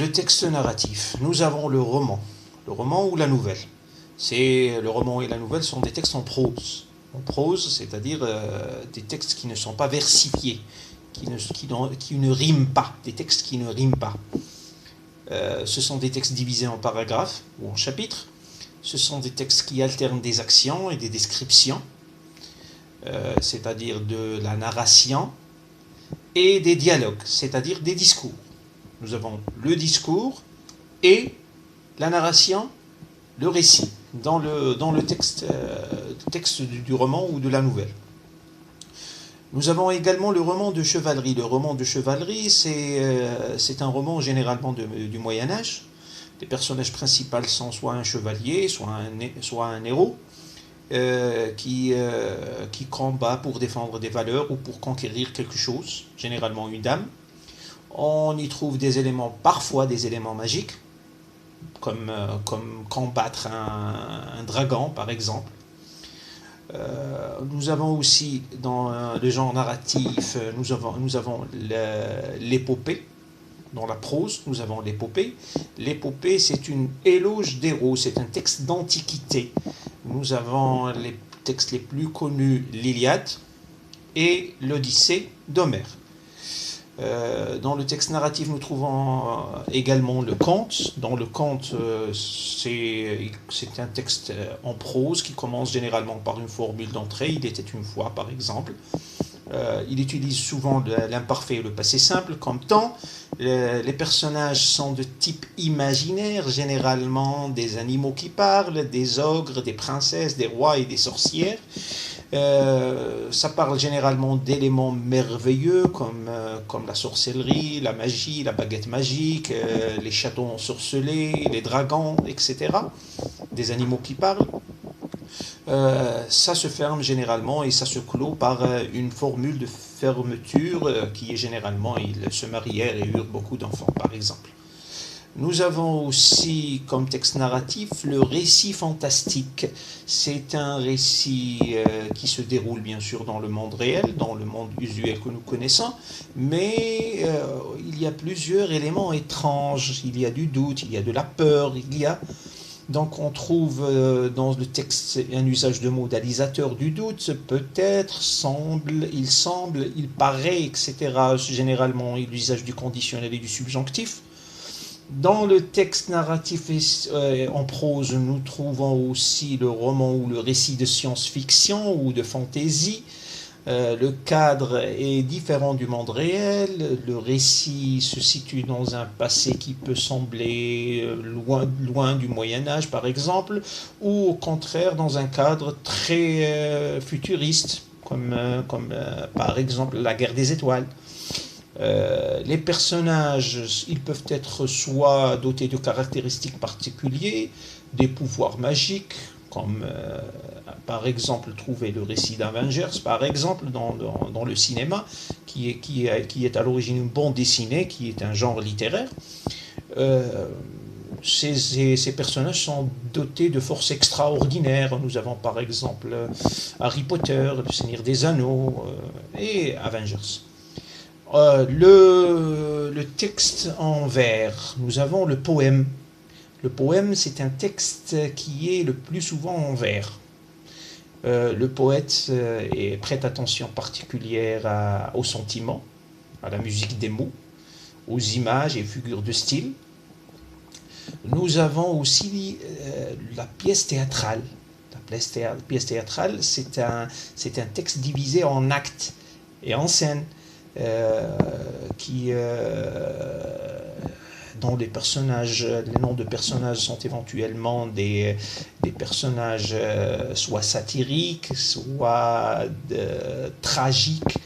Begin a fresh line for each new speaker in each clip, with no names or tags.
Le texte narratif. Nous avons le roman ou la nouvelle. Le roman et la nouvelle sont des textes en prose. En prose, c'est-à-dire des textes qui ne sont pas versifiés, qui ne riment pas, des textes qui ne riment pas. Ce sont des textes divisés en paragraphes ou en chapitres. Ce sont des textes qui alternent des actions et des descriptions, c'est-à-dire de la narration, et des dialogues, c'est-à-dire des discours. Nous avons le discours et la narration, le récit, dans le texte du roman ou de la nouvelle. Nous avons également le roman de chevalerie. Le roman de chevalerie, c'est un roman généralement du Moyen-Âge. Les personnages principaux sont soit un chevalier, soit un héros, qui combat pour défendre des valeurs ou pour conquérir quelque chose, généralement une dame. On y trouve parfois des éléments magiques, comme combattre un dragon par exemple. Nous avons aussi dans le genre narratif, nous avons l'épopée. Dans la prose, nous avons l'épopée. L'épopée, c'est une éloge d'héros, c'est un texte d'antiquité. Nous avons les textes les plus connus, l'Iliade et l'Odyssée d'Homère. Dans le texte narratif, nous trouvons également le conte. Dans le conte, c'est un texte en prose qui commence généralement par une formule d'entrée. Il était une fois, par exemple. Il utilise souvent l'imparfait et le passé simple comme temps. Les personnages sont de type imaginaire, généralement des animaux qui parlent, des ogres, des princesses, des rois et des sorcières. Ça parle généralement d'éléments merveilleux comme la sorcellerie, la magie, la baguette magique, les châteaux ensorcelés, les dragons, etc. Des animaux qui parlent. Ça se ferme généralement et ça se clôt par une formule de fermeture qui est généralement ils se marièrent et eurent beaucoup d'enfants, par exemple. Nous avons aussi comme texte narratif le récit fantastique. C'est un récit qui se déroule bien sûr dans le monde réel, dans le monde usuel que nous connaissons, mais il y a plusieurs éléments étranges. Il y a du doute, il y a de la peur, donc on trouve dans le texte un usage de modalisateur du doute, peut-être, il semble, il paraît, etc. Généralement, l'usage du conditionnel et du subjonctif. Dans le texte narratif en prose, nous trouvons aussi le roman ou le récit de science-fiction ou de fantaisie. Le cadre est différent du monde réel, le récit se situe dans un passé qui peut sembler loin du Moyen-Âge par exemple, ou au contraire dans un cadre très futuriste, comme par exemple la guerre des étoiles. Les personnages, ils peuvent être soit dotés de caractéristiques particulières, des pouvoirs magiques, comme par exemple trouver le récit d'Avengers, par exemple dans le cinéma, qui est à l'origine une bande dessinée, qui est un genre littéraire. Ces personnages sont dotés de forces extraordinaires. Nous avons par exemple Harry Potter, le Seigneur des Anneaux et Avengers. Le texte en vers, nous avons le poème. Le poème, c'est un texte qui est le plus souvent en vers. Le poète prête attention particulière aux sentiments, à la musique des mots, aux images et figures de style. Nous avons aussi la pièce théâtrale. La pièce théâtrale, c'est un texte divisé en actes et en scènes. Dont les noms de personnages sont éventuellement des personnages soit satiriques, soit tragiques,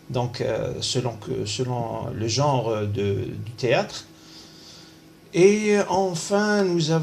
donc selon le genre du théâtre. Et enfin, nous avons